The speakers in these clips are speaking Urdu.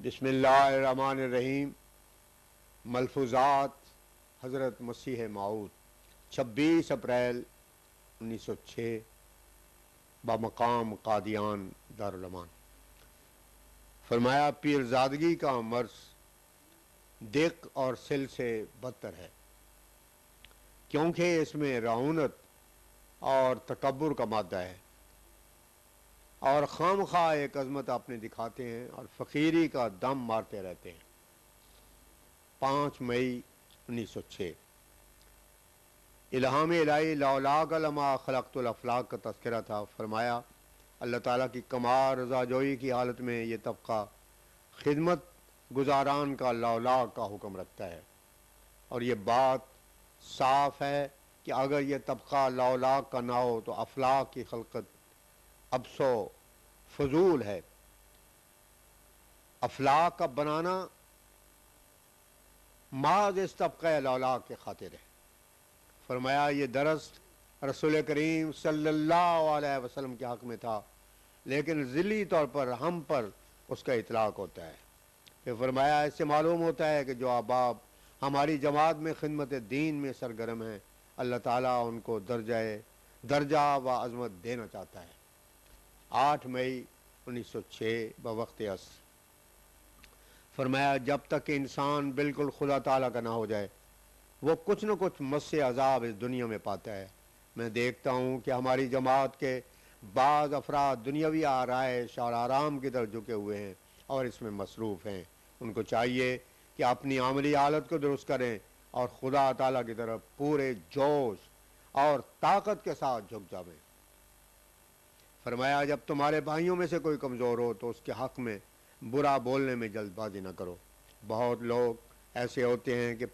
بسم اللہ الرحمن الرحیم۔ ملفوظات حضرت مسیح موعود 26 اپریل 1906 بمقام قادیان دارالعمان۔ فرمایا پیرزادگی کا مرض دق اور سل سے بدتر ہے، کیونکہ اس میں رعونت اور تکبر کا مادہ ہے، اور خام خواہ ایک عظمت اپنے دکھاتے ہیں اور فقیری کا دم مارتے رہتے ہیں۔ 5 مئی 1906 الہام الہی لولاک لما خلقت الافلاق کا تذکرہ تھا۔ فرمایا اللہ تعالیٰ کی کمال رضا جوئی کی حالت میں یہ طبقہ خدمت گزاران کا لولاک کا حکم رکھتا ہے، اور یہ بات صاف ہے کہ اگر یہ طبقہ لولاک کا نہ ہو تو افلاق کی خلقت ابسو فضول ہے۔ افلاق کا بنانا محض اس طبقہ لولاک کے خاطر ہے۔ فرمایا یہ درست رسول کریم صلی اللہ علیہ وسلم کے حق میں تھا، لیکن ذلی طور پر ہم پر اس کا اطلاق ہوتا ہے۔ پھر فرمایا اس سے معلوم ہوتا ہے کہ جو احباب ہماری جماعت میں خدمت دین میں سرگرم ہیں، اللہ تعالیٰ ان کو درجہ و عظمت دینا چاہتا ہے۔ 8 مئی 1906 بوقت عصر۔ فرمایا جب تک کہ انسان بالکل خدا تعالیٰ کا نہ ہو جائے وہ کچھ نہ کچھ مس عذاب اس دنیا میں پاتا ہے۔ میں دیکھتا ہوں کہ ہماری جماعت کے بعض افراد دنیاوی آرائش اور آرام کی طرف جھکے ہوئے ہیں اور اس میں مصروف ہیں۔ ان کو چاہیے کہ اپنی عملی حالت کو درست کریں اور خدا تعالیٰ کی طرف پورے جوش اور طاقت کے ساتھ جھک جائیں۔ فرمایا جب تمہارے بھائیوں میں سے کوئی کمزور ہو تو اس کے حق میں برا بولنے میں جلد بازی نہ کرو۔ بہت لوگ ایسے ہوتے ہیں کہ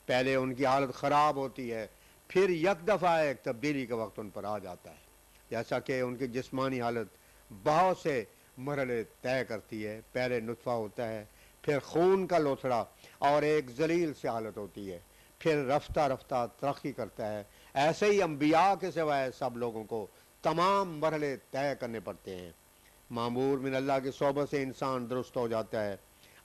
پہلے ان کی حالت خراب ہوتی ہے، پھر یک دفعہ ایک تبدیلی کا وقت ان پر آ جاتا ہے، جیسا کہ ان کی جسمانی حالت بہت سے مرحلے طے کرتی ہے۔ پہلے نطفہ ہوتا ہے، پھر خون کا لوتھڑا اور ایک ذلیل سی حالت ہوتی ہے، پھر رفتہ رفتہ ترقی کرتا ہے۔ ایسے ہی انبیاء کے سوائے سب لوگوں کو تمام مرحلے طے کرنے پڑتے ہیں۔ معمور من اللہ کی صحبت سے انسان درست ہو جاتا ہے۔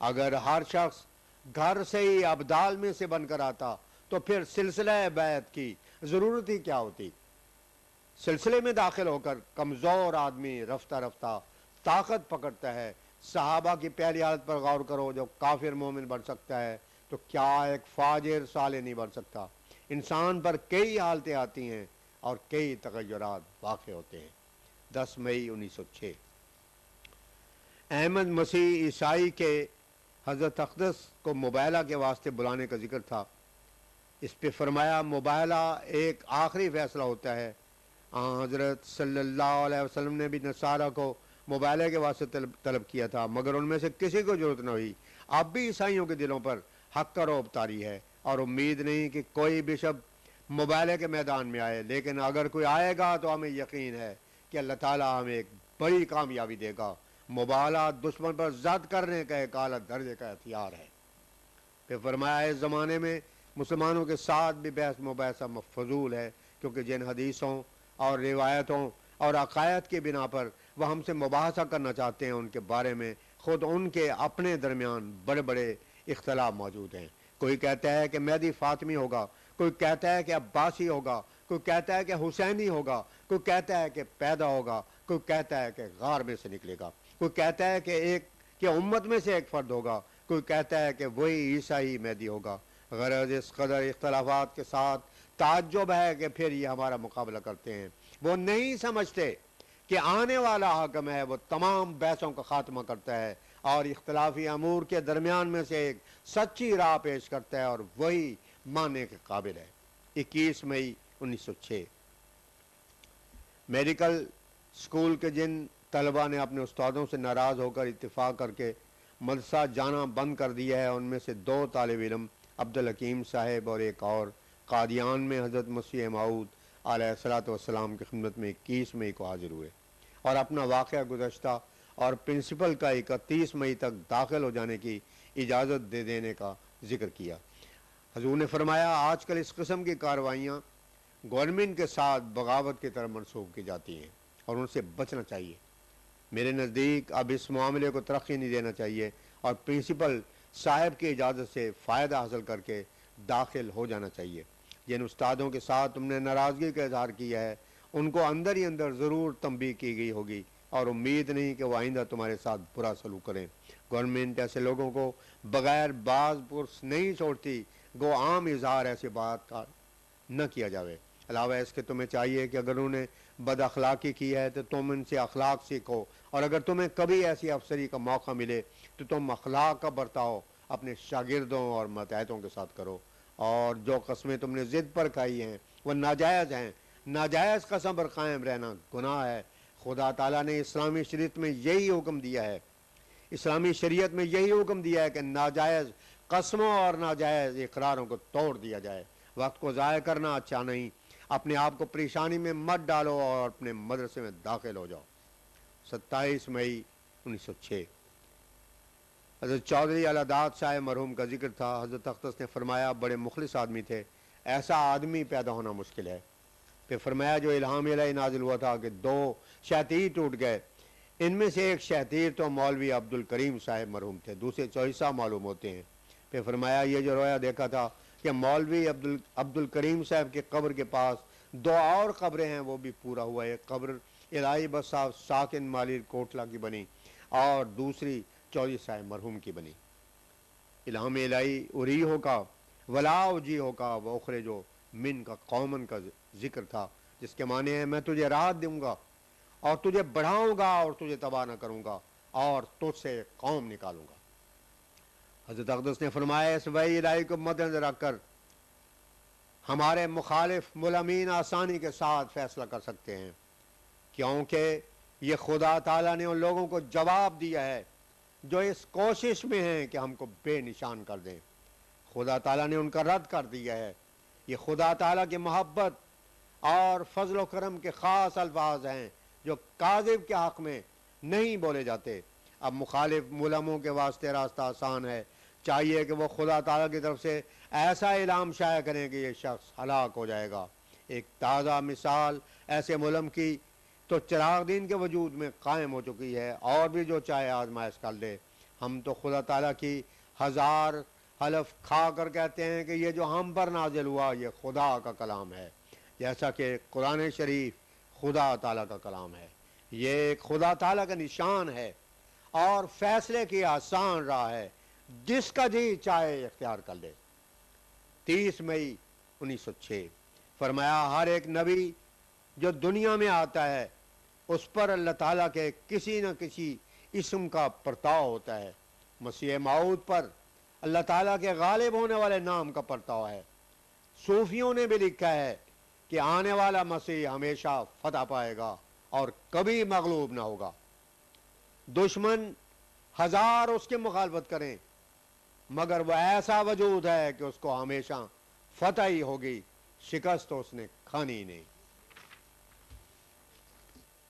اگر ہر شخص گھر سے ہی ابدال میں سے بن کر آتا تو پھر سلسلہ بیعت کی ضرورت ہی کیا ہوتی؟ سلسلے میں داخل ہو کر کمزور آدمی رفتہ رفتہ طاقت پکڑتا ہے۔ صحابہ کی پہلی حالت پر غور کرو، جو کافر مومن بن سکتا ہے تو کیا ایک فاجر صالح نہیں بن سکتا؟ انسان پر کئی حالتیں آتی ہیں اور کئی تغیرات واقع ہوتے ہیں۔ 10 مئی 1906 احمد مسیح عیسائی کے حضرت اقدس کو مباہلہ کے واسطے بلانے کا ذکر تھا۔ اس پہ فرمایا مباہلہ ایک آخری فیصلہ ہوتا ہے۔ حضرت صلی اللہ علیہ وسلم نے بھی نصارہ کو مباہلے کے واسطے طلب کیا تھا، مگر ان میں سے کسی کو ضرورت نہ ہوئی۔ اب بھی عیسائیوں کے دلوں پر حق کا رعب طاری ہے اور امید نہیں کہ کوئی بشپ مباہلے کے میدان میں آئے، لیکن اگر کوئی آئے گا تو ہمیں یقین ہے کہ اللہ تعالیٰ ہمیں ایک بڑی کامیابی دے گا۔ مباہلہ دشمن پر ضد کرنے کا ایک اعلیٰ درجے کا ہتھیار ہے۔ پھر فرمایا اس زمانے میں مسلمانوں کے ساتھ بھی بحث مباحثہ فضول ہے، کیونکہ جن حدیثوں اور روایتوں اور عقائد کی بنا پر وہ ہم سے مباحثہ کرنا چاہتے ہیں، ان کے بارے میں خود ان کے اپنے درمیان بڑے بڑے اختلاف موجود ہیں۔ کوئی کہتا ہے کہ مہدی فاطمی ہوگا، کوئی کہتا ہے کہ عباسی ہوگا، کوئی کہتا ہے کہ حسینی ہوگا، کوئی کہتا ہے کہ پیدا ہوگا، کوئی کہتا ہے کہ غار میں سے نکلے گا، کوئی کہتا ہے کہ امت میں سے ایک فرد ہوگا، کوئی کہتا ہے کہ وہی عیسائی مہدی ہوگا۔ غرض اس قدر اختلافات کے ساتھ تعجب ہے کہ پھر یہ ہمارا مقابلہ کرتے ہیں۔ وہ نہیں سمجھتے کہ آنے والا حاکم ہے، وہ تمام بحثوں کا خاتمہ کرتا ہے اور اختلافی امور کے درمیان میں سے ایک سچی راہ پیش کرتا ہے، اور وہی ماننے کے قابل ہے۔ 21 مئی 1906 میڈیکل اسکول کے جن طلبہ نے اپنے استادوں سے ناراض ہو کر اتفاق کر کے مدرسہ جانا بند کر دیا ہے، ان میں سے 2 طالب علم عبدالحکیم صاحب اور ایک اور قادیان میں حضرت مسیح موعود علیہ الصلوۃ والسلام کی خدمت میں 21 مئی کو حاضر ہوئے اور اپنا واقعہ گزشتہ اور پرنسپل کا 31 مئی تک داخل ہو جانے کی اجازت دے دینے کا ذکر کیا۔ حضور نے فرمایا آج کل اس قسم کی کارروائیاں گورنمنٹ کے ساتھ بغاوت کی طرف منسوخ کی جاتی ہیں اور ان سے بچنا چاہیے۔ میرے نزدیک اب اس معاملے کو ترقی نہیں دینا چاہیے اور پرنسپل صاحب کی اجازت سے فائدہ حاصل کر کے داخل ہو جانا چاہیے۔ جن استادوں کے ساتھ تم نے ناراضگی کا اظہار کیا ہے ان کو اندر ہی اندر ضرور تنبیہ کی گئی ہوگی، اور امید نہیں کہ وہ آئندہ تمہارے ساتھ برا سلوک کریں۔ گورنمنٹ ایسے لوگوں کو بغیر باز پرس نہیں چھوڑتی، گو عام اظہار ایسی بات کا نہ کیا جاوے۔ علاوہ اس کے تمہیں چاہیے کہ اگر انہوں نے بد اخلاقی کی ہے تو تم ان سے اخلاق سیکھو، اور اگر تمہیں کبھی ایسی افسری کا موقع ملے تو تم اخلاق کا برتاؤ اپنے شاگردوں اور ماتحتوں کے ساتھ کرو۔ اور جو قسمیں تم نے ضد پر کھائی ہیں وہ ناجائز ہیں۔ ناجائز قسم پر قائم رہنا گناہ ہے۔ خدا تعالیٰ نے اسلامی شریعت میں یہی حکم دیا ہے، اسلامی شریعت میں یہی حکم دیا ہے کہ ناجائز قسموں اور ناجائز اقراروں کو توڑ دیا جائے۔ وقت کو ضائع کرنا اچھا نہیں۔ اپنے آپ کو پریشانی میں مت ڈالو اور اپنے مدرسے میں داخل ہو جاؤ۔ 27 مئی 1906۔ حضرت چودھری اعلیٰ داد صاحب مرحوم کا ذکر تھا۔ حضرت اقدس نے فرمایا بڑے مخلص آدمی تھے، ایسا آدمی پیدا ہونا مشکل ہے۔ پھر فرمایا جو الہام الہی نازل ہوا تھا کہ 2 شیطیر ٹوٹ گئے، ان میں سے ایک شیطیر تو مولوی عبد الکریم صاحب مرحوم تھے، دوسرے چوہیسہ معلوم ہوتے ہیں۔ پھر فرمایا یہ جو رویا دیکھا تھا کہ مولوی عبد الکریم صاحب کی قبر کے پاس 2 اور قبریں ہیں وہ بھی پورا ہوا۔ ایک قبر الہی بس صاحب ساکن مالیر کوٹلہ کی بنی اور دوسری چودھری صاحب مرحوم کی بنی۔ الہام الہی اریحو کا ولا جیہو کا وخرے جو من کا قومن کا ذکر تھا، جس کے معنی ہے میں تجھے راحت دوں گا اور تجھے بڑھاؤں گا اور تجھے تباہ نہ کروں گا اور تجھ سے قوم نکالوں گا۔ حضرت اقدس نے فرمایا اس وحی الہی کو مد نظر رکھ کر ہمارے مخالف ملامین آسانی کے ساتھ فیصلہ کر سکتے ہیں، کیونکہ یہ خدا تعالیٰ نے ان لوگوں کو جواب دیا ہے جو اس کوشش میں ہیں کہ ہم کو بے نشان کر دیں۔ خدا تعالیٰ نے ان کا رد کر دیا ہے۔ یہ خدا تعالیٰ کی محبت اور فضل و کرم کے خاص الفاظ ہیں جو کاذب کے حق میں نہیں بولے جاتے۔ اب مخالف ملموں کے واسطے راستہ آسان ہے، چاہیے کہ وہ خدا تعالیٰ کی طرف سے ایسا اعلام شائع کریں کہ یہ شخص ہلاک ہو جائے گا۔ ایک تازہ مثال ایسے ملم کی تو چراغ دین کے وجود میں قائم ہو چکی ہے، اور بھی جو چاہے آزمائش کر لے۔ ہم تو خدا تعالیٰ کی 1000 حلف کھا کر کہتے ہیں کہ یہ جو ہم پر نازل ہوا یہ خدا کا کلام ہے، جیسا کہ قرآن شریف خدا تعالیٰ کا کلام ہے۔ یہ ایک خدا تعالیٰ کا نشان ہے اور فیصلے کی آسان راہ ہے، جس کا جی چاہے اختیار کر لے۔ 30 مئی 1906۔ فرمایا ہر ایک نبی جو دنیا میں آتا ہے اس پر اللہ تعالیٰ کے کسی نہ کسی اسم کا پرتاؤ ہوتا ہے۔ مسیح موعود پر اللہ تعالیٰ کے غالب ہونے والے نام کا پرتاؤ ہے۔ صوفیوں نے بھی لکھا ہے کہ آنے والا مسیح ہمیشہ فتح پائے گا اور کبھی مغلوب نہ ہوگا۔ دشمن 1000 اس کی مخالفت کریں مگر وہ ایسا وجود ہے کہ اس کو ہمیشہ فتح ہی ہوگی، شکست تو اس نے کھانی ہی نہیں۔